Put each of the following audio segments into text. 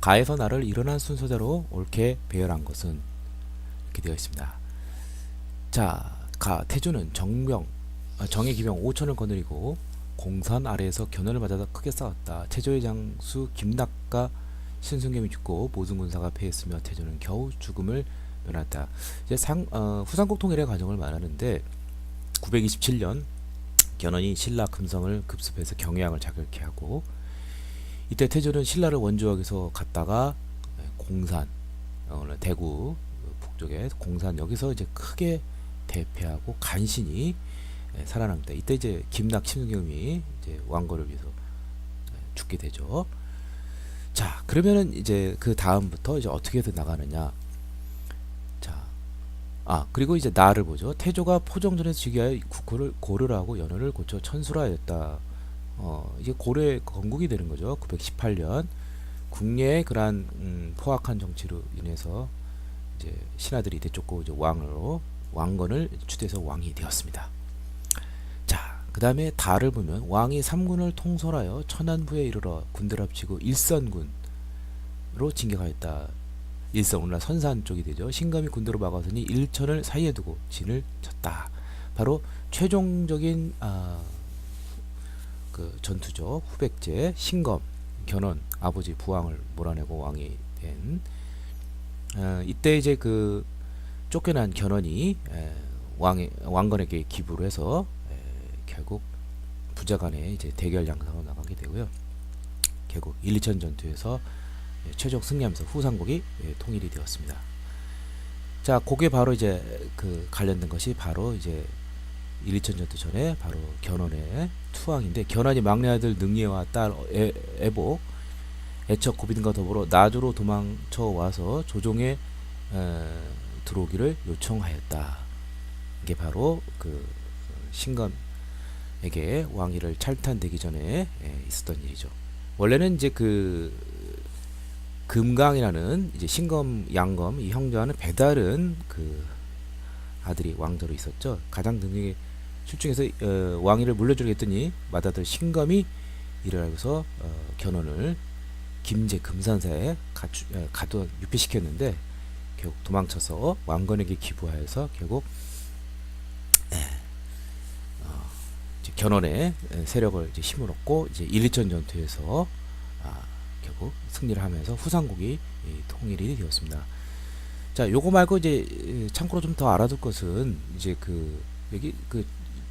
가에서 나를 일어난 순서대로 옳게 배열한 것은 이렇게 되어 있습니다. 자, 태조는 정의 기병 5천을 거느리고 공산 아래에서 견원을 맞아서 크게 싸웠다. 태조의 장수 김낙과 신승겸이 죽고 모든 군사가 패했으며 태조는 겨우 죽음을 면했다. 이제 후삼국 통일의 과정을 말하는데 927년 견훤이 신라 금성을 급습해서 경양을 자극케 하고, 이때 태조는 신라를 원조하기서 갔다가 공산, 대구 북쪽에 공산, 여기서 이제 크게 대패하고 간신히 살아납니다. 이때 이제 김낙 신승겸이 이제 왕거를 위해서 죽게 되죠. 자, 그러면은 이제 그 다음부터 이제 어떻게 해서 나가느냐. 자, 그리고 이제 나를 보죠. 태조가 포정전에서 즉위하여 국호를 고르라 하고 연호를 고쳐 천수라였다. 이게 고려의 건국이 되는 거죠. 918년 국내의 그러한 포악한 정치로 인해서 이제 신하들이 되쫓고 이제 왕건을 추대해서 왕이 되었습니다. 자, 그 다음에 다를 보면 왕이 삼군을 통솔하여 천안부에 이르러 군대를 합치고 일선군으로 진격하였다. 일선, 오늘날 선산 쪽이 되죠. 신검이 군대로 막아서니 일천을 사이에 두고 진을 쳤다. 바로 최종적인 그 전투죠. 후백제 신검, 견훤 아버지 부왕을 몰아내고 왕이 된, 이때 이제 그 쫓겨난 견훤이 왕건에게 기부를 해서 결국 부자간에 이제 대결 양상으로 나가게 되고요. 결국 1, 2천 전투에서 최종 승리하면서 후삼국이 통일이 되었습니다. 자, 그게 바로 이제 그 관련된 것이 바로 이제 1, 2천 전투 전에 바로 견훤의 투항인데, 견훤이 막내 아들 능예와 딸 애복, 애척 고빈과 더불어 나주로 도망쳐 와서 조정에 들어오기를 요청하였다. 이게 바로 그 신검에게 왕위를 찰탄되기 전에 있었던 일이죠. 원래는 이제 그 금강이라는 이제 신검, 양검 이 형제와는 배다른 그 아들이 왕자로 있었죠. 가장 능력이 출중해서 왕위를 물려주려 했더니 맏아들 신검이 이를 알고서 견훤을 김제 금산사에 유폐시켰는데 결국 도망쳐서 왕건에게 기부하여서 결국 이제 견훤의 세력을 이제 힘을 얻고 이제 1, 2천 전투에서 결국 승리를 하면서 후삼국이 통일이 되었습니다. 자, 요거 말고 이제 참고로 좀 더 알아둘 것은 이제 그 여기 그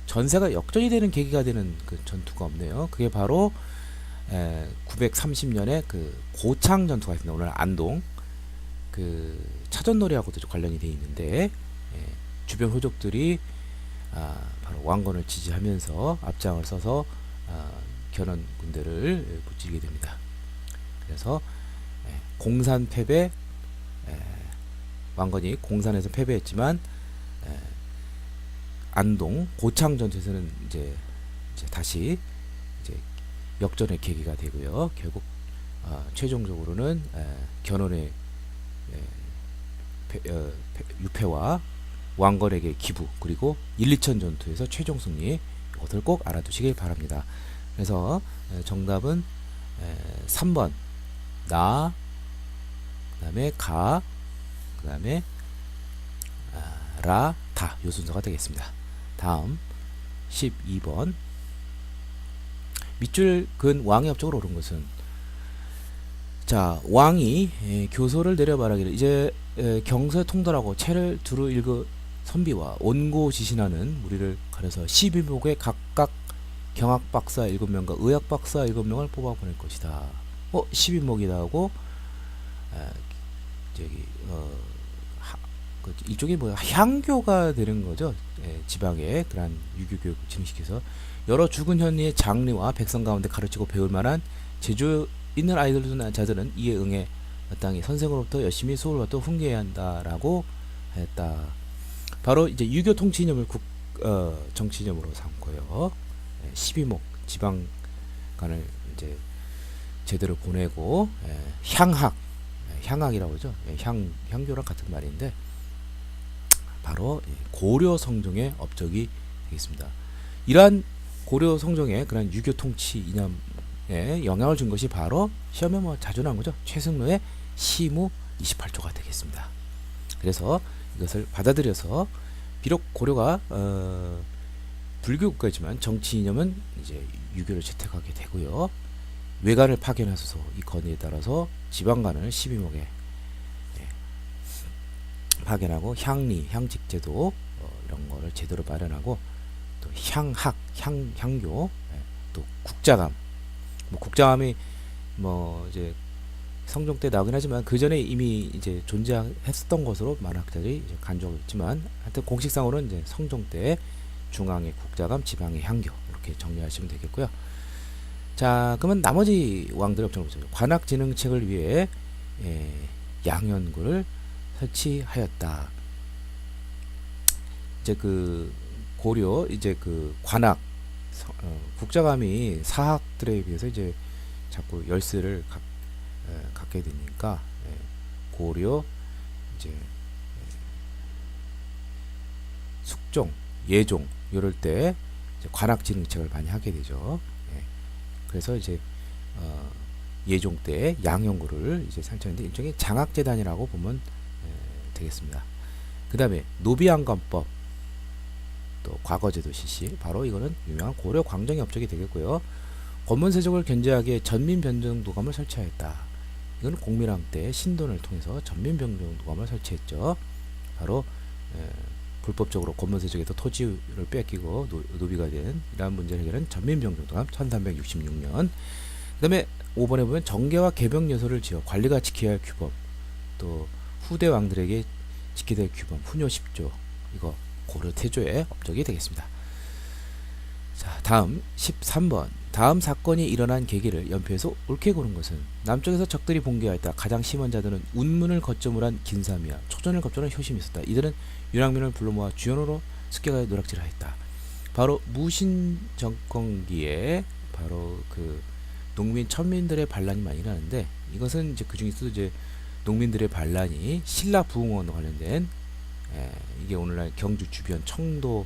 전세가 역전이 되는 계기가 되는 그 전투가 없네요. 그게 바로 930년에 그 고창 전투가 있습니다. 오늘 안동 그 차전놀이하고도 관련이 되어 있는데, 주변 호족들이 바로 왕건을 지지하면서 앞장을 서서 견훤 군대를 무찌르게 됩니다. 그래서 공산 패배, 왕건이 공산에서 패배했지만 안동 고창 전투에서는 이제 다시 이제 역전의 계기가 되고요. 결국 최종적으로는 견훤의 유패와 왕건에게 기부, 그리고 1, 2천 전투에서 최종 승리, 이것을 꼭 알아두시길 바랍니다. 그래서 정답은 3번 나, 그 다음에 가, 그 다음에 라, 다, 요 순서가 되겠습니다. 다음 12번 밑줄 근 왕의 업적으로 오른 것은, 자, 왕이 교서를 내려 말하기를 이제 경서 통달하고 채를 두루 읽어 선비와 온고지신하는 무리를 가려서 12목에 각각 경학박사 7명과 의학박사 7명을 뽑아 보낼 것이다. 12목이다 하고 저기 이쪽이 뭐야, 향교가 되는 거죠. 지방에 그러한 유교 교육을 진행시켜서 여러 죽은 현리의 장리와 백성 가운데 가르치고 배울 만한 재주 있는 아이들이나 자들은 이에 응해 마땅히 선생으로부터 열심히 수업을 받도 훈계해야 한다라고 했다. 바로 이제 유교 통치 이념을 정치 이념으로 삼고요. 12목 지방간을 이제 제대로 보내고 향학이라고 하죠. 향교랑 같은 말인데 바로 고려 성종의 업적이 되겠습니다. 이러한 고려 성종의 그런 유교 통치 이념 영향을 준 것이 바로 시험에 뭐 자주 나온 거죠. 최승로의 시무 28조가 되겠습니다. 그래서 이것을 받아들여서 비록 고려가 불교 국가이지만 정치 이념은 이제 유교를 채택하게 되고요. 외관을 파견하셔서 이 건의에 따라서 지방관을 12목에 파견하고 향리, 향직제도 이런 거를 제대로 마련하고 또 향학, 향교, 또 국자감. 뭐 국자감이 뭐 이제 성종 때 나오긴 하지만 그 전에 이미 이제 존재했었던 것으로 많은 학자들이 이제 간주하고 있지만 하여튼 공식상으로는 이제 성종 때 중앙의 국자감, 지방의 향교 이렇게 정리하시면 되겠고요. 자, 그러면 나머지 왕들의 업적을 보죠. 관악진흥책을 위해 양연구를 설치하였다. 이제 그 고려 이제 그 관악 국자감이 사학들에 비해서 이제 자꾸 열세를 갖게 되니까 고려 이제 숙종, 예종 이럴 때 이제 관악진흥책을 많이 하게 되죠. 그래서 이제 예종 때 양연구를 이제 설치하는데 일종의 장학재단이라고 보면 되겠습니다. 그 다음에 노비안관법 또 과거제도 실시 바로 이거는 유명한 고려 광정의 업적이 되겠고요. 권문세족을 견제하기에 전민변정도감을 설치하였다. 이건 공밀왕 때 신돈을 통해서 전민변정도감을 설치했죠. 바로 불법적으로 권문세족에서 토지를 뺏기고 노비가 된 이러한 문제를 해결한 전민변정도감 1366년. 그 다음에 5번에 보면 정계와 개병예소를 지어 관리가 지켜야 할 규범 또 후대 왕들에게 지켜야 될 규범 훈요 10조 이거 고려 태조의 업적이 되겠습니다. 자, 다음 13번 다음 사건이 일어난 계기를 연표에서 옳게 고른 것은 남쪽에서 적들이 봉기하였다. 가장 심한 자들은 운문을 거점으로 한 긴삼이야 초전을 거점으로 한 효심이 있었다. 이들은 윤왕민을 불러 모아 주연으로 습격하여 노략질을 하였다. 바로 무신 정권기에 바로 그 농민 천민들의 반란이 많이 일어나는데 이것은 이제 그 중에서도 이제 농민들의 반란이 신라 부흥원과 관련된 이게 오늘날 경주 주변 청도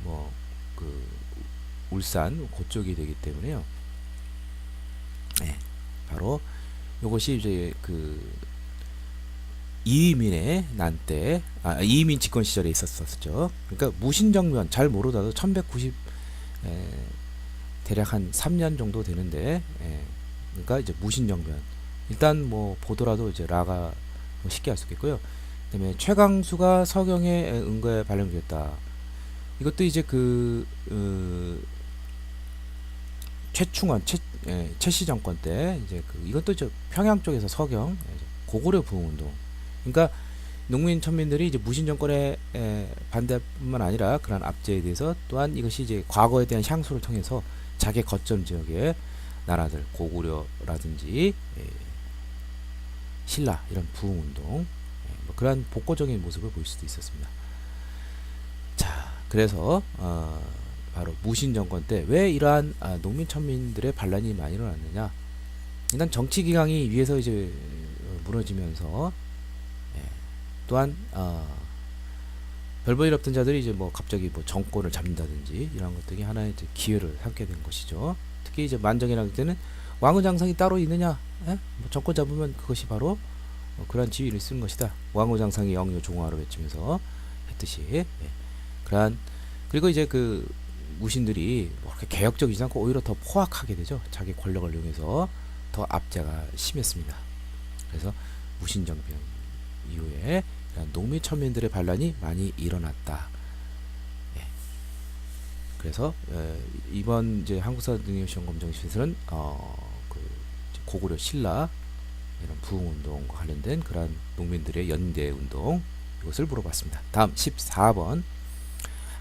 뭐 그 울산 그쪽이 되기 때문에요. 바로 이것이 이제 그 이의민의 난 때, 이의민 집권 시절에 있었었죠. 그러니까 무신정변 잘 모르다도 1190 대략 한 3년 정도 되는데, 그러니까 이제 무신정변 일단 뭐 보더라도 이제 라가 뭐 쉽게 알 수 있겠고요. 그다음에 최강수가 서경의 은거에 발령되었다. 이것도 이제 그 최충원 최씨 정권 때 이제 그 이것도 저 평양 쪽에서 서경 고구려 부흥운동. 그러니까 농민 천민들이 이제 무신 정권에 반대뿐만 아니라 그런 압제에 대해서 또한 이것이 이제 과거에 대한 향수를 통해서 자기 거점 지역의 나라들 고구려라든지 신라 이런 부흥운동 뭐 그러한 복고적인 모습을 볼 수도 있었습니다. 자, 그래서 바로 무신 정권 때 왜 이러한 농민 천민들의 반란이 많이 일어났느냐? 일단 정치 기강이 위에서 이제 무너지면서 또한 별볼일 없던 자들이 이제 뭐 갑자기 뭐 정권을 잡는다든지 이런 것들이 하나의 이제 기회를 삼게 된 것이죠. 특히 이제 만정이라는 때는 왕의 장상이 따로 있느냐? 뭐 정권 잡으면 그것이 바로 그러한 지위를 쓰는 것이다. 왕의 장상이 영유 종화로 외치면서 했듯이 그러한 그리고 이제 그 무신들이 뭐 그렇게 개혁적이지 않고 오히려 더 포악하게 되죠. 자기 권력을 이용해서 더 압제가 심했습니다. 그래서 무신정변 이후에 농민 천민들의 반란이 많이 일어났다. 그래서 이번 이제 한국사능력시험 검정시에서는 그 고구려 신라 이런 부흥운동과 관련된 그러한 농민들의 연대운동 이것을 물어봤습니다. 다음 14번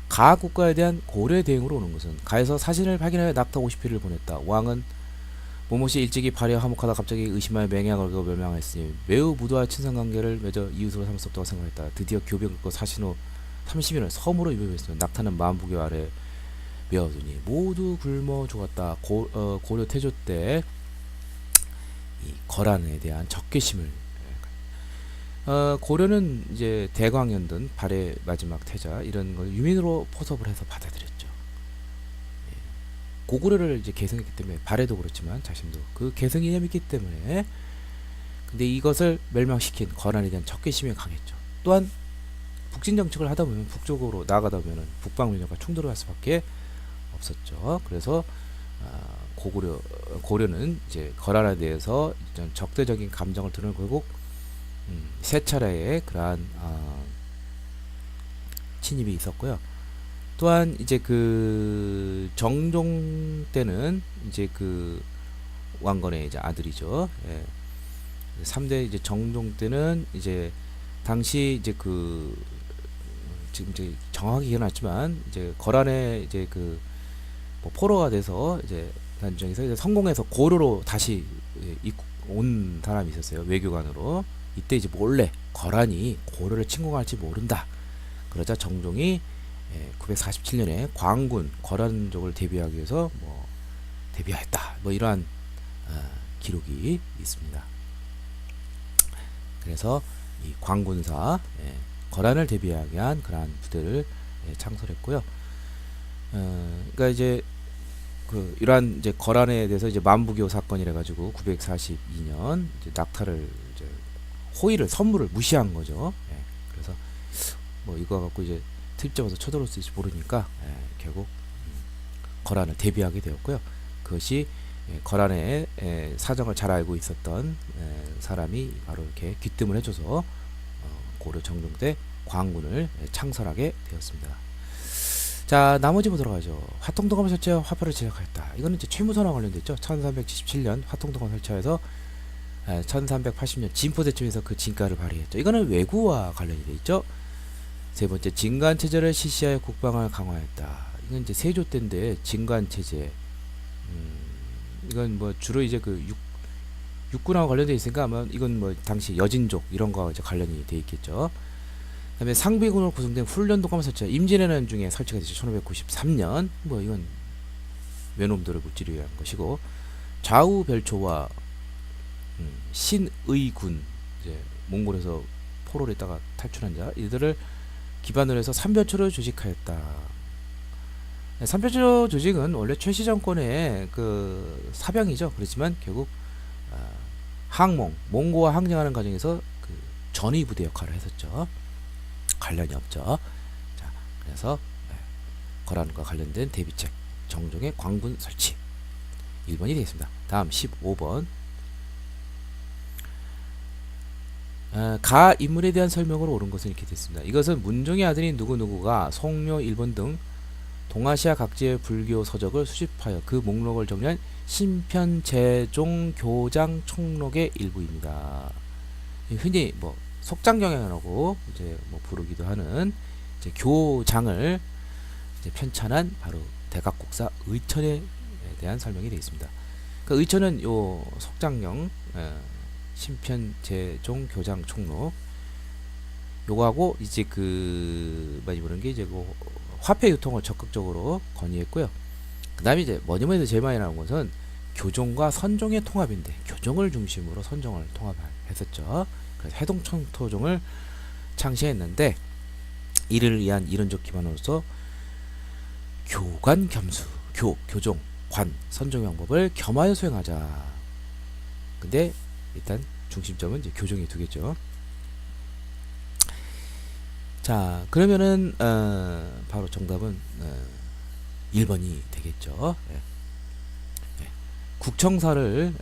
가 국가에 대한 고려의 대응으로 오는 것은 가에서 사신을 확인하여 낙타 50필을 보냈다. 왕은 모모시 일찍이 발휘 화목하다 갑자기 의심하여 맹약을 걸고 멸망했으니 매우 무도와 친선관계를 맺어 이웃으로 삼을 수 없다고 생각했다. 드디어 교병을 긋고 사신 후 30일을 섬으로 유배했으며 낙타는 만부교 아래 메어두니 모두 굶어 죽었다. 고려 태조 때 이 거란에 대한 적개심을 고려는 이제 대광연든 발해 마지막 태자 이런 걸 유민으로 포섭을 해서 받아들였죠. 고구려를 이제 계승했기 때문에 발해도 그렇지만 자신도 그 계승 이념이 있기 때문에 근데 이것을 멸망시킨 거란에 대한 적개심이 강했죠. 또한 북진 정책을 하다 보면 북쪽으로 나가다 보면 북방 민족과 충돌을 할 수밖에 없었죠. 그래서 고려는 이제 거란에 대해서 적대적인 감정을 드러내고 결국 세 차례의 그러한 침입이 있었고요. 또한 이제 그 정종 때는 이제 그 왕건의 이제 아들이죠. 예. 3대 이제 정종 때는 이제 당시 이제 그 지금 이제 정확히 기억났지만 이제 거란에 이제 그 뭐 포로가 돼서 이제 단정에서 이제 성공해서 고려로 다시 온 사람이 있었어요. 외교관으로. 이때 이제 몰래 거란이 고려를 침공할지 모른다. 그러자 정종이 947년에 광군 거란족을 대비하기 위해서 뭐 대비하였다. 뭐 이러한 기록이 있습니다. 그래서 이 광군사 거란을 대비하기 위한 그러한 부대를 창설했고요. 그러니까 이제 그 이러한 이제 거란에 대해서 이제 만부교 사건이라 가지고 942년 이제 낙타를 이제 호의를 선물을 무시한 거죠. 그래서 뭐 이거 갖고 이제 트립 쳐들어올 수 있을지 모르니까 결국 거란을 대비하게 되었고요. 그것이 거란의 사정을 잘 알고 있었던 사람이 바로 이렇게 귀뜸을 해줘서 고려 정종 때 광군을 창설하게 되었습니다. 자, 나머지 보도록 하죠. 화통동검 설치와 화폐를 제작하였다. 이거는 이제 최무선과 관련됐죠. 1377년 화통동검 설치하여서 1380년 진포대첩에서 그 진가를 발휘했죠. 이거는 외구와 관련이 돼 있죠. 세 번째, 진관체제를 실시하여 국방을 강화했다. 이건 이제 세조 때인데 진관체제. 이건 뭐 주로 이제 그 육군하고 관련돼 있으니까 아마 이건 뭐 당시 여진족 이런 거와 이제 관련이 돼 있겠죠. 그다음에 상비군으로 구성된 훈련도감 설치. 임진왜란 중에 설치가 되죠. 1593년. 뭐 이건 외놈들을 무찌르기 위한 것이고 좌우별초와 신의군 이제 몽골에서 포로를 했다가 탈출한 자 이들을 기반으로 해서 삼별초를 조직하였다. 삼별초 조직은 원래 최씨 정권의 그 사병이죠. 그렇지만 결국 몽고와 항쟁하는 과정에서 그 전위 부대 역할을 했었죠. 관련이 없죠. 자, 그래서 거란과 관련된 대비책 정종의 광군 설치 1번이 되겠습니다. 다음 15번 가 인물에 대한 설명으로 옳은 것은 이렇게 됐습니다. 이것은 문종의 아들인 누구누구가 송묘 일본 등 동아시아 각지의 불교 서적을 수집하여 그 목록을 정리한 신편제종 교장 총록의 일부입니다. 흔히 뭐 속장경이라고 이제 뭐 부르기도 하는 이제 교장을 이제 편찬한 바로 대각국사 의천에 대한 설명이 되어 있습니다. 그 의천은 요 속장경 신편제종 교장 총록 요거하고 이제 그 많이 보는 게 이제 그 화폐 유통을 적극적으로 건의했고요. 그다음에 이제 뭐니뭐해도 제일 많이 나온 것은 교종과 선종의 통합인데 교종을 중심으로 선종을 통합했었죠. 그래서 해동청토종을 창시했는데 이를 위한 이론적 기반으로서 교관 겸수, 교종, 관, 선종 방법을 겸하여 수행하자. 근데 일단 중심점은 이제 교종이 두겠죠. 자, 그러면은 바로 정답은 1번이 되겠죠. 국청사를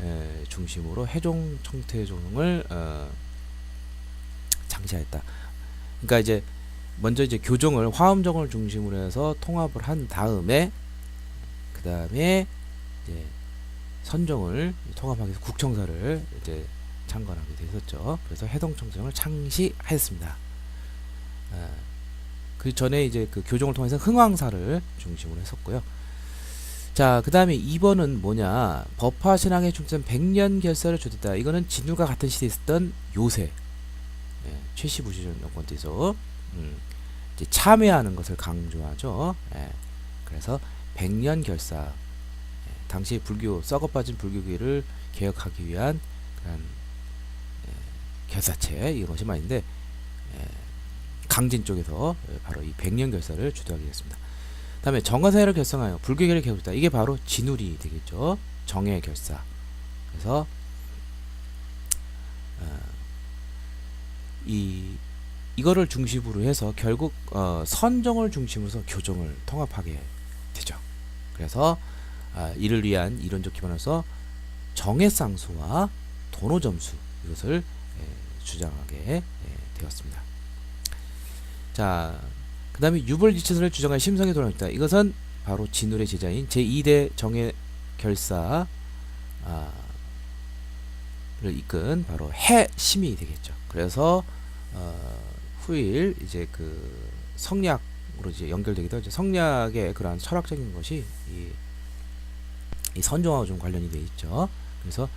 중심으로 해종 청태종을 장시했다. 그러니까 이제 먼저 이제 교종을 화엄종을 중심으로 해서 통합을 한 다음에 그 다음에 이제 선종을 통합하기 위해서 국청사를 이제 창건하게 됐었죠. 그래서 해동청정을 창시하였습니다. 그 전에 이제 그 교종을 통해서 흥왕사를 중심으로 했었고요. 자, 그 다음에 2번은 뭐냐? 법화 신앙에 충천 100년 결사를 주됐다. 이거는 진우가 같은 시대에 있었던 요새 최씨 부시전 정권 때에서 이제 참여하는 것을 강조하죠. 그래서 100년 결사, 당시 불교 썩어 빠진 불교계를 개혁하기 위한 그런 결사체 이것이 말인데 강진 쪽에서 바로 이 100년 결사를 주도하게 됐습니다. 다음에 정가사회를 결성하여 불교계를 개혁했다. 이게 바로 진울이 되겠죠. 정의 결사. 그래서 이거를 중심으로 해서 결국 선정을 중심으로 교정을 통합하게 되죠. 그래서 이를 위한 이론적 기반으로서 정해쌍수와 도노점수 이것을 주장하게 되었습니다. 자, 그 다음에 유불지체설을 주장한 심성의 도량이다. 이것은 바로 진울의 제자인 제2대 정해결사 를 이끈 바로 해심이 되겠죠. 그래서 후일 이제 그 성리학으로 이제 연결되기도 하죠. 성리학의 그러한 철학적인 것이 이 선종하고 좀 관련이 돼 있죠. 그래서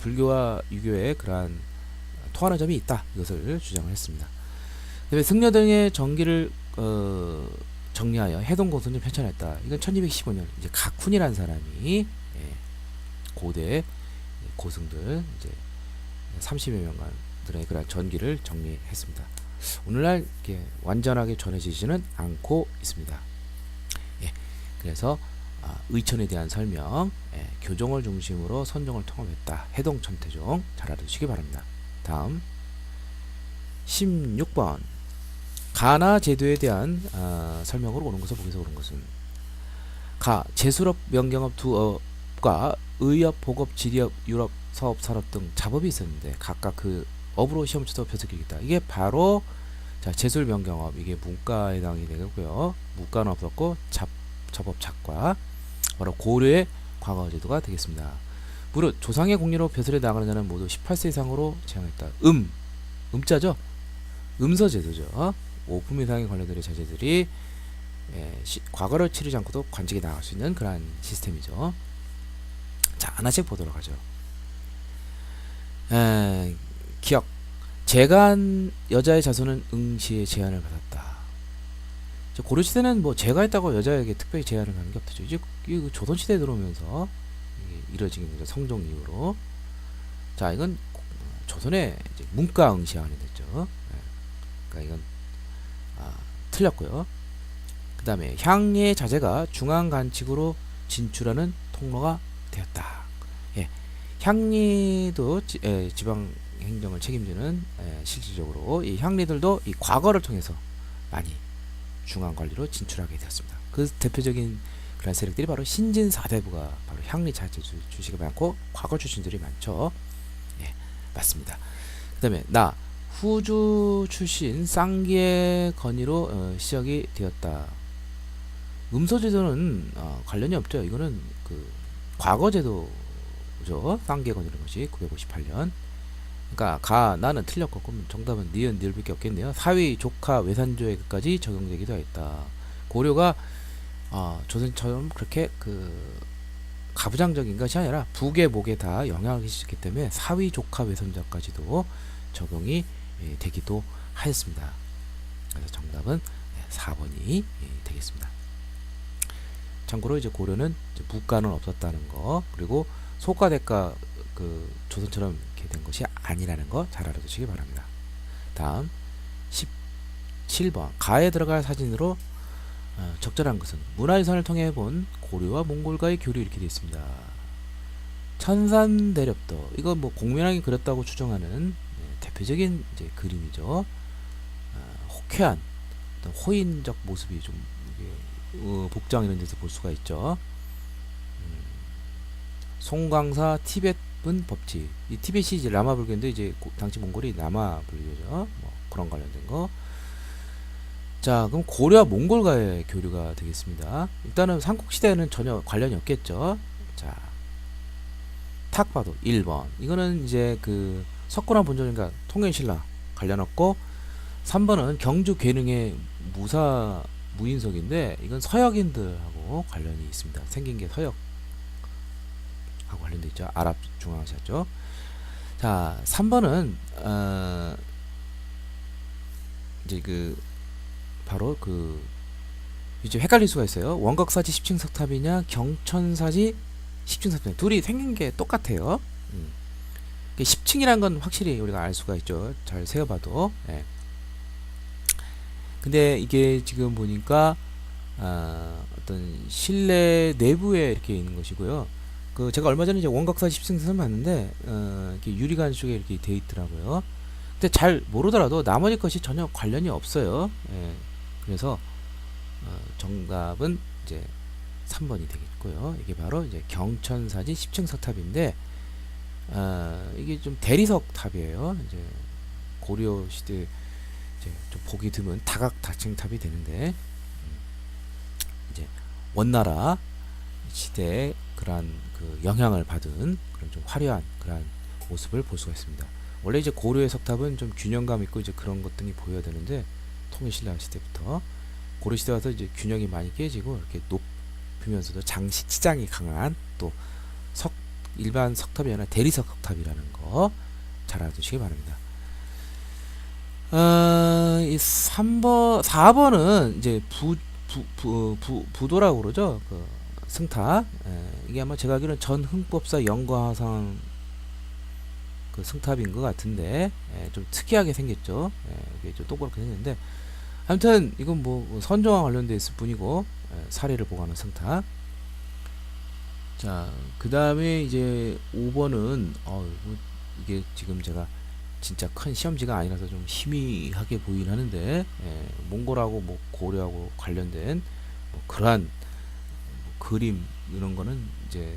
불교와 유교의 그러한 통하는 점이 있다. 이것을 주장을 했습니다. 그다음에 승려 등의 정기를 정리하여 해동공선을 편찬했다. 이건 1215년 이제 각훈이라는 사람이 고대 고승들 이제 30여 명간들의 그런 전기를 정리했습니다. 오늘날 이렇게 완전하게 전해지지는 않고 있습니다. 그래서 의천에 대한 설명, 교종을 중심으로 선종을 통합했다. 해동천태종 잘 알아두시기 바랍니다. 다음 16번 가나 제도에 대한 설명으로 오는 것을 보기에서 오는 것은 제술업, 명경업 두 업과 의업, 복업, 지리업, 유럽, 서업, 산업 등 잡업이 있었는데 각각 그 업으로 시험 쳐서 벼슬기겠다. 이게 바로 제술, 명경업 이게 문과에 해당이 되고요. 문과는 없었고 잡업, 작과 바로 고려의 과거 제도가 되겠습니다. 무릇 조상의 공리로 벼슬에 나가는 자는 모두 18세 이상으로 제한했다. 음자죠. 음서 제도죠. 5품 이상의 관료들의 자제들이 과거를 치르지 않고도 관직에 나갈 수 있는 그러한 시스템이죠. 자, 하나씩 보도록 하죠. 기억. 제간 여자의 자손은 응시의 제한을 받았다. 고려시대는 뭐 제가했다고 여자에게 특별히 제한을 하는 게 없죠. 이제 조선시대에 들어오면서 이루어지게 됩니다. 성종 이후로. 자, 이건 조선의 이제 문과 응시안이 됐죠. 그러니까 이건 틀렸고요. 그 다음에 향리의 자제가 중앙간칙으로 진출하는 통로가 되었다. 향리도 지방행정을 책임지는 실질적으로 이 향리들도 이 과거를 통해서 많이 중앙관리로 진출하게 되었습니다. 그 대표적인 그런 세력들이 바로 신진 4대부가 바로 향리 자제 주식이 많고 과거 출신들이 많죠. 맞습니다. 그 다음에 후주 출신 쌍기의 건의로 시작이 되었다. 음서제도는 관련이 없죠. 이거는 그 과거 제도죠. 쌍기의 건의라는 것이 958년. 그러니까 나는 틀렸고 그럼 정답은 니은 니을밖에 없겠네요. 사위 조카 외산조에까지 적용되기도 했다. 고려가 조선처럼 그렇게 그 가부장적인 것이 아니라 북에 목에 다 영향을 끼쳤기 때문에 사위 조카 외손자까지도 적용이 되기도 하였습니다. 그래서 정답은 4번이 되겠습니다. 참고로 이제 고려는 이제 무가는 없었다는 거, 그리고 소가 대가 그 조선처럼 이렇게 된 것이 아니라는 거 잘 알아두시기 바랍니다. 다음 17번 가에 들어갈 사진으로 적절한 것은 문화유산을 통해 본 고려와 몽골과의 교류 이렇게 되어 있습니다. 천산대렵도 이거 뭐 공면하게 그렸다고 추정하는 대표적인 이제 그림이죠. 호쾌한 어떤 호인적 모습이 좀 복장 이런 데서 볼 수가 있죠. 송광사 티벳은 법치. 이 티벳이 이제 라마 불교인데 이제 당시 몽골이 남아 불교죠. 뭐 그런 관련된 거. 자, 그럼 고려와 몽골과의 교류가 되겠습니다. 일단은 삼국시대에는 전혀 관련이 없겠죠. 자, 탁 봐도 1번. 이거는 이제 그 석고나 본전인가 통일신라 관련 없고, 3번은 경주 괴능의 무인석인데 이건 서역인들하고 관련이 있습니다. 생긴 게 서역하고 관련돼 있죠. 아랍 중앙아시아죠. 자, 3번은 이제 그 바로 그 이제 헷갈릴 수가 있어요. 원각사지 10층 석탑이냐 경천사지 10층 석탑이냐, 둘이 생긴 게 똑같아요. 10층이란 건 확실히 우리가 알 수가 있죠. 잘 세어봐도. 근데 이게 지금 보니까 어떤 실내 내부에 이렇게 있는 것이고요. 그 제가 얼마 전에 이제 원각사 10승선을 봤는데 이렇게 유리관 쪽에 이렇게 돼 있더라고요. 근데 잘 모르더라도 나머지 것이 전혀 관련이 없어요. 예, 그래서 정답은 이제 3번이 되겠고요. 이게 바로 이제 경천사지 10층 석탑인데 이게 좀 대리석 탑이에요. 이제 고려 시대 이제 좀 보기 드문 다각다층탑이 되는데 이제 원나라 시대에 그러한 그 영향을 받은 그런 좀 화려한 그러한 모습을 볼 수가 있습니다. 원래 이제 고려의 석탑은 좀 균형감 있고 이제 그런 것 등이 보여야 되는데 통일신라 시대부터 고려 시대 와서 이제 균형이 많이 깨지고 이렇게 높으면서도 장식 치장이 강한 또 일반 석탑이 아니라 대리석 석탑이라는 거 잘 알아두시기 바랍니다. 이 3번, 4번은 이제 부도라고 그러죠. 그 승탑. 이게 아마 제가 알기로는 전흥법사 영과상 그 승탑인 것 같은데, 좀 특이하게 생겼죠. 이게 좀 동그랗게 생겼는데, 아무튼 이건 뭐 선정과 관련돼 있을 뿐이고, 사례를 보고하는 승탑. 자, 그 다음에 이제 5번은 이게 지금 제가 진짜 큰 시험지가 아니라서 좀 희미하게 보이긴 하는데 몽골하고 뭐 고려하고 관련된 뭐 그러한 뭐 그림 이런 거는 이제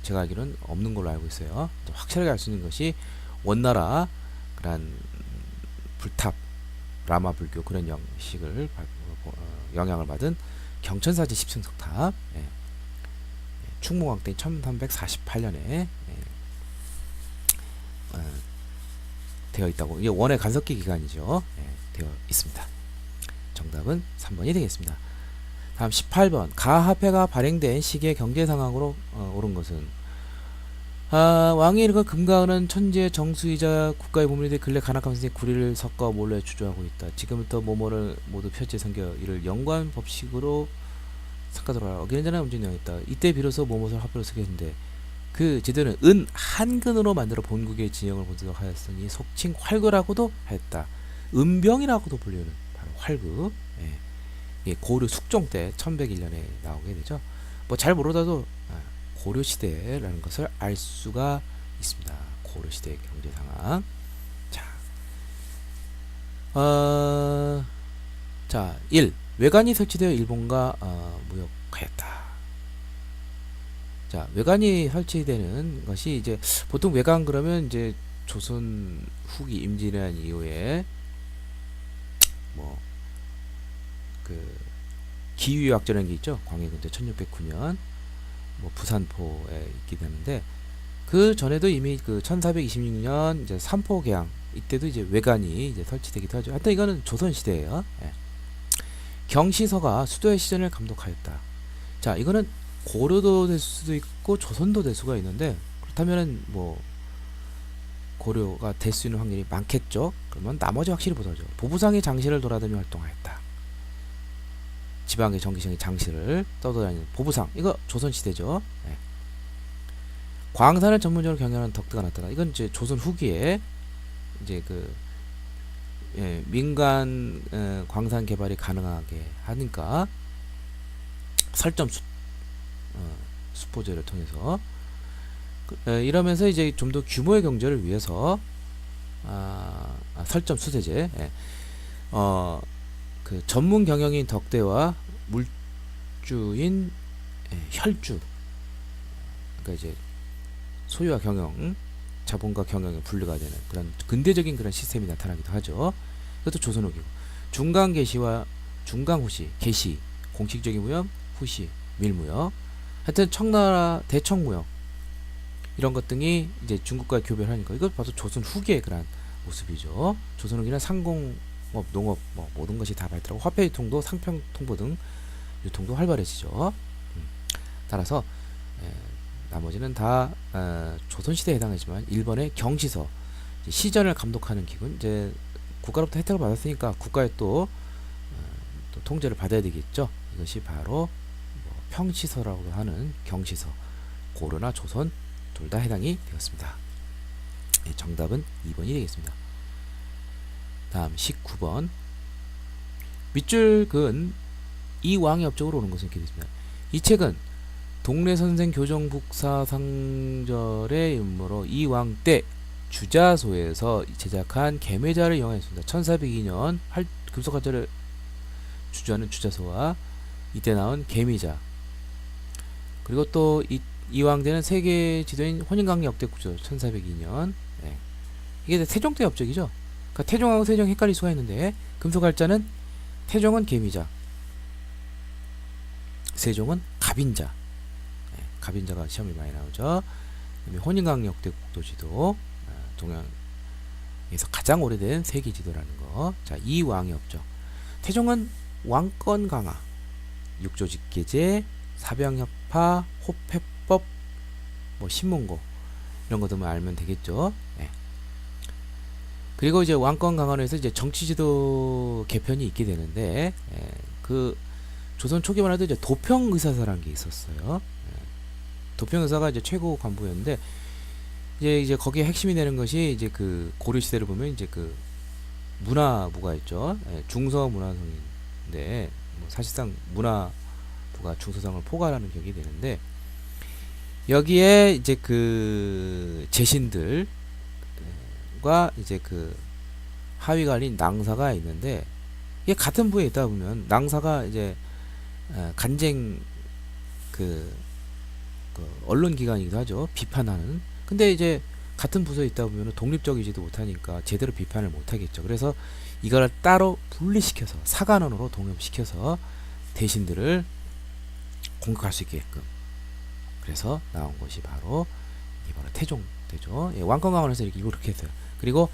제가 알기로는 없는 걸로 알고 있어요. 확실하게 알 수 있는 것이 원나라 그런 불탑 라마 불교 그런 형식을 영향을 받은 경천사지 10층 석탑 충무왕 때 1348년에 되어 있다고. 이게 원의 간섭기 기간이죠. 되어 있습니다. 정답은 3번이 되겠습니다. 다음 18번 가화폐가 발행된 시기의 경제 상황으로 옳은 것은 왕이 일과 금가은은 천지의 정수이자 국가의 보물인데 근래 간악함선생이 구리를 섞어 몰래 주조하고 있다. 지금부터 모모를 모두 표지에 섬겨 이를 연관 법식으로 섞어들어라. 어기는 자는 움직여 있다. 이때 비로소 모모를 화폐로 쓰게 했는데 그 제도는 은 한근으로 만들어 본국의 진영을 보도록 하였으니 속칭 활구라고도 하였다. 은병이라고도 불리는 바로 활구. 예, 고려 숙종 때 1101년에 나오게 되죠. 뭐 잘 모르다도 고려 시대라는 것을 알 수가 있습니다. 고려 시대의 경제 상황. 자, 자, 1. 외관이 설치되어 일본과 무역하였다. 자, 외관이 설치되는 것이 이제 보통 외관 그러면 이제 조선 후기 임진왜란 이후에 뭐 그 기위학전이라는 게 있죠. 광해군대 1609년 뭐 부산포에 있게 되는데 그 전에도 이미 그 1426년 이제 삼포개항 이때도 이제 외관이 이제 설치되기도 하죠. 하여튼 이거는 조선 시대예요. 경시서가 수도의 시전을 감독하였다. 자, 이거는 고려도 될 수도 있고 조선도 될 수가 있는데 그렇다면은 뭐 고려가 될 수 있는 확률이 많겠죠. 그러면 나머지 확실히 보자죠. 보부상의 장시를 돌아다니며 활동하였다. 지방의 정기성의 장시를 떠돌아다니는 보부상 이거 조선 시대죠. 광산을 전문적으로 경영하는 덕대가 나타나. 이건 이제 조선 후기에 이제 그 민간 광산 개발이 가능하게 하니까 설점 수포제를 통해서 이러면서 이제 좀 더 규모의 경제를 위해서 설점 수세제 그 전문 경영인 덕대와 물주인 혈주 그러니까 이제 소유와 경영 자본과 경영의 분리가 되는 그런 근대적인 그런 시스템이 나타나기도 하죠. 이것도 조선 후기고 중간 개시와 중간 후시 개시 공식적인 무역 후시 밀무역 하여튼 청나라 대청무역 이런 것 등이 이제 중국과 교배를 하니까 이것 봐도 조선 후기의 그런 모습이죠. 조선 후기는 상공업, 농업 뭐 모든 것이 다 발달하고 화폐 유통도 상평 통보 등 유통도 활발해지죠. 따라서 나머지는 다 조선 시대에 해당하지만 일본의 경시서 시전을 감독하는 기관 이제 국가로부터 혜택을 받았으니까 국가에 또 통제를 받아야 되겠죠. 이것이 바로 평시서라고 하는 경시서 고려나 조선 둘 다 해당이 되었습니다. 정답은 2번이 되겠습니다. 다음 19번 밑줄 그은 이왕의 업적으로 오는 것은 이렇게 되습니다. 이 책은 동래 선생 교정북사 상절의 음모로 이왕 때 주자소에서 제작한 개매자를 영화했습니다. 1402년 금속화자를 주저하는 주자소와 이때 나온 개미자, 그리고 또 이왕대는 세계 지도인 혼인관계 역대 구조 1402년. 네. 이게 세종 때 업적이죠. 그러니까 태종하고 세종 헷갈릴 수가 있는데 금속할자는 태종은 개미자, 세종은 갑인자. 네. 갑인자가 시험이 많이 나오죠. 혼인관계 역대 국도지도 동양에서 가장 오래된 세계 지도라는 거. 자, 이왕의 업적. 태종은 왕권 강화, 육조직계제, 사병협파, 호패법, 뭐 신문고 이런 것들만 알면 되겠죠. 네. 그리고 이제 왕권 강화로 해서 이제 정치지도 개편이 있게 되는데, 그 조선 초기만 해도 이제 도평의사사라는 게 있었어요. 도평의사가 이제 최고 간부였는데, 이제 거기에 핵심이 되는 것이 이제 그 고려 시대를 보면 이제 그 문화부가 있죠. 중서 문화성인데, 뭐 사실상 문화부가 중서성을 포괄하는 격이 되는데, 여기에 이제 그 제신들과 이제 그 하위가 아닌 낭사가 있는데, 이게 같은 부에 있다 보면 낭사가 이제 간쟁 그 언론기관이기도 하죠. 비판하는. 근데 이제 같은 부서에 있다 보면 독립적이지도 못하니까 제대로 비판을 못하겠죠. 그래서 이걸 따로 분리시켜서 사관원으로 독립시켜서 대신들을 공격할 수 있게끔, 그래서 나온 것이 바로 태종대죠. 왕권 강화에서 이렇게 했어요. 그리고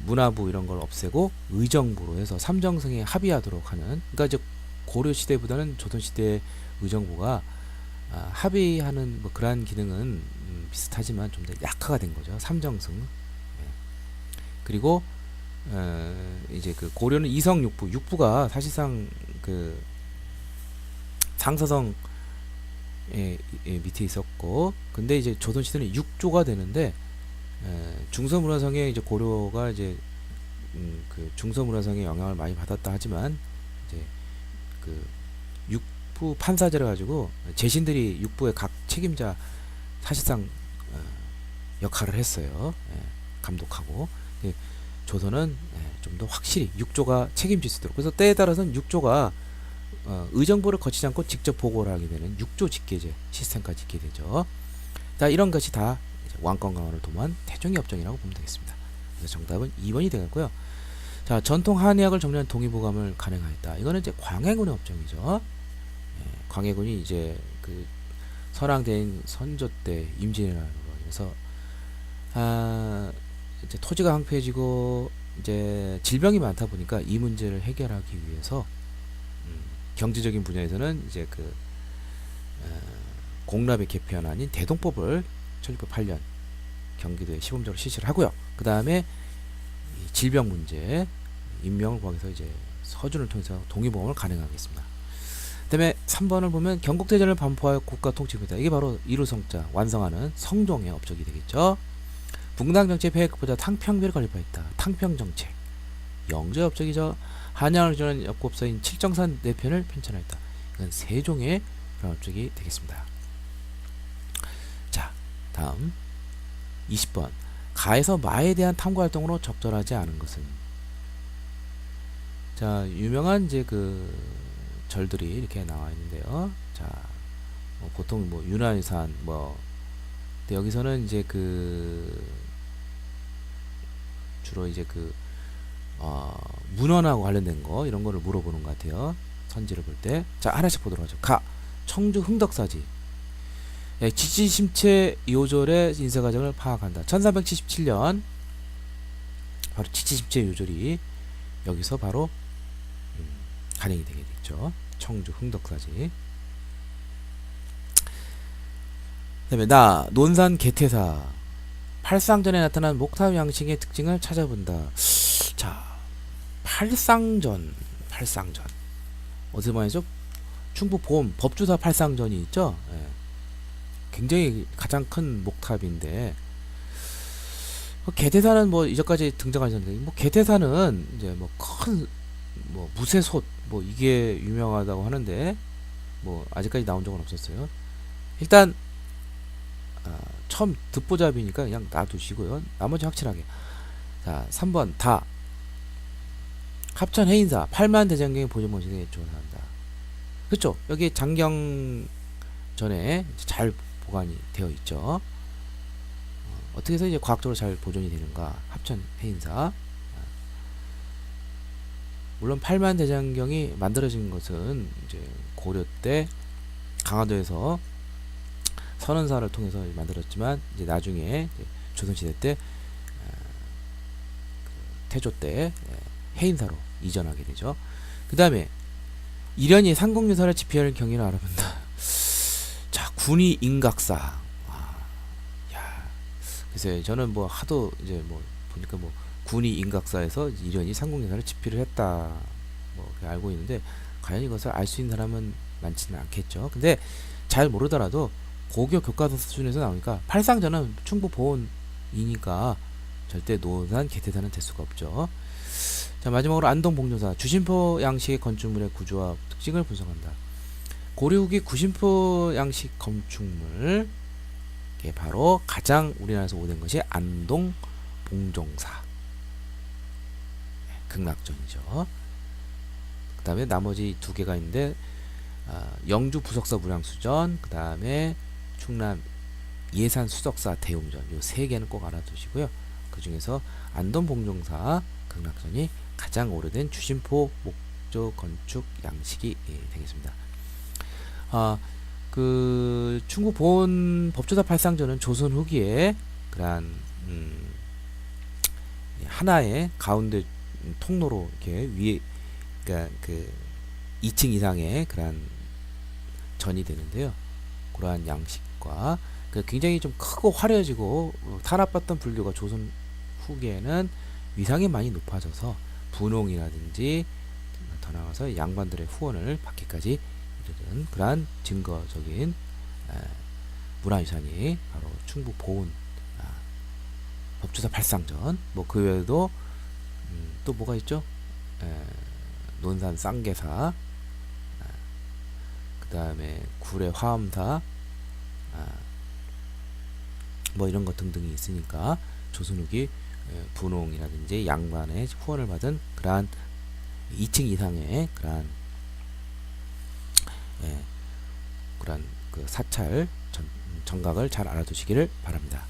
문화부 이런 걸 없애고 의정부로 해서 삼정승에 합의하도록 하는, 그러니까 이제 고려 시대보다는 조선 시대 의정부가 합의하는 뭐 그러한 기능은 비슷하지만 좀 더 약화가 된 거죠. 삼정승. 그리고 이제 그 고려는 이성 육부가 사실상 그 상서성 밑에 있었고, 근데 이제 조선 시대는 6조가 되는데, 중서문화성에 이제 고려가 이제 그 중서문화성의 영향을 많이 받았다 하지만, 이제 그 육부 판사제를 가지고 제신들이 육부의 각 책임자 사실상 역할을 했어요. 감독하고. 조선은 좀 더 확실히 육조가 책임질 수 있도록, 그래서 때에 따라서는 육조가 의정부를 거치지 않고 직접 보고를 하게 되는 육조 직계제 시스템까지 있게 되죠. 자, 이런 것이 다 왕권 강화를 도모한 태종의 업적이라고 보면 되겠습니다. 그래서 정답은 2번이 되겠고요. 자, 전통 한의학을 정리한 동의보감을 간행하였다. 이거는 이제 광해군의 업적이죠. 광해군이 이제 그 선왕대인 선조 때 임진왜란으로 인해서 이제 토지가 황폐해지고 이제 질병이 많다 보니까 이 문제를 해결하기 위해서 경제적인 분야에서는 이제 그 공납의 개편안인 대동법을 1608년 경기도에 시범적으로 실시를 하고요. 그 다음에 질병 문제 임명을 구하기 위해서 이제 서준을 통해서 동의보험을 간행하겠습니다. 그 다음에 3번을 보면 경국대전을 반포하여 국가 통치입니다. 이게 바로 이루성자 완성하는 성종의 업적이 되겠죠. 붕당정책 폐해급보다 탕평비를 건립하였다. 탕평정책 영조의 업적이죠. 한양을 주는 역급서인 칠정산 내편을 편찬하였다. 이건 세종의 그런 업적이 되겠습니다. 자, 다음 20번. 가에서 마에 대한 탐구활동으로 적절하지 않은 것은. 자, 유명한 이제 그 절들이 이렇게 나와 있는데요. 자, 보통 뭐 윤화유산 뭐, 근데 여기서는 이제 그 주로 이제 그 문헌하고 관련된 거 이런 거를 물어보는 것 같아요. 선지를 볼 때. 자, 하나씩 보도록 하죠. 가, 청주 흥덕사지. 지지심체 요절의 인쇄과정을 파악한다. 1377년 바로 지지심체 요절이 여기서 바로 간행이 되게 됐죠. 청주 흥덕사지. 그 다음에 나 논산 개태사 팔상전에 나타난 목탑 양식의 특징을 찾아본다. 자, 팔상전 어디서 많이 죠? 충북 보험 법주사 팔상전이 있죠. 굉장히 가장 큰 목탑인데, 개태사는 뭐 이전까지 등장하셨는데, 뭐 개태사는 이제 뭐 큰 뭐 무쇠솥 뭐 이게 유명하다고 하는데 뭐 아직까지 나온 적은 없었어요. 일단 처음 듣보잡이니까 그냥 놔두시고요. 나머지 확실하게. 자, 3번 다 합천 해인사 8만 대장경의 보존모신에 조사한다. 그렇죠? 여기 장경 전에 잘 보관이 되어 있죠. 어떻게 해서 이제 과학적으로 잘 보존이 되는가? 합천 해인사. 물론 8만 대장경이 만들어진 것은 이제 고려 때 강화도에서 선원사를 통해서 만들었지만 이제 나중에 이제 조선시대 때 태조 때 해인사로 이전하게 되죠. 그 다음에 이련이 상공유사를 지피할 경위를 알아본다. 자, 군이 임각사. 야, 글쎄 저는 뭐 하도 이제 뭐 보니까 뭐 군이 임각사에서 이련이 상공유사를 지피를 했다. 뭐 알고 있는데 과연 이것을 알 수 있는 사람은 많지는 않겠죠. 근데 잘 모르더라도 고교 교과서 수준에서 나오니까 팔상전은 충북 보온이니까 절대 노산 개태사는 될 수가 없죠. 자, 마지막으로 안동 복료사 주심포 양식의 건축물의 구조와 특징을 분석한다. 고려 후기 구심포 양식 건축물, 이게 바로 가장 우리나라에서 오된 것이 안동 봉종사 극락전이죠. 그 다음에 나머지 두 개가 있는데 영주 부석사 무량수전, 그 다음에 충남 예산 수석사 대웅전, 요 세 개는 꼭 알아두시고요. 그 중에서 안동 봉종사 극락전이 가장 오래된 주심포 목조 건축 양식이 되겠습니다. 그 충북 보온 법조사 팔상전은 조선 후기에 그러한 하나의 가운데 통로로 이렇게 위에, 그러니까 그 2층 이상의 그러한 전이 되는데요. 그러한 양식과 굉장히 좀 크고 화려해지고 탄압받던 분류가 조선 후기에는 위상이 많이 높아져서 분홍이라든지 더 나아가서 양반들의 후원을 받기까지 이르는 그러한 증거적인 문화유산이 바로 충북 보온 법조사 팔상전. 뭐 그 외에도 또 뭐가 있죠? 논산 쌍계사, 그 다음에 구례 화엄사, 뭐 이런 것 등등이 있으니까 조선 후기 분홍이라든지 양반의 후원을 받은 그러한 2층 이상의 그러한 그러한 그 사찰 정각을 잘 알아두시기를 바랍니다.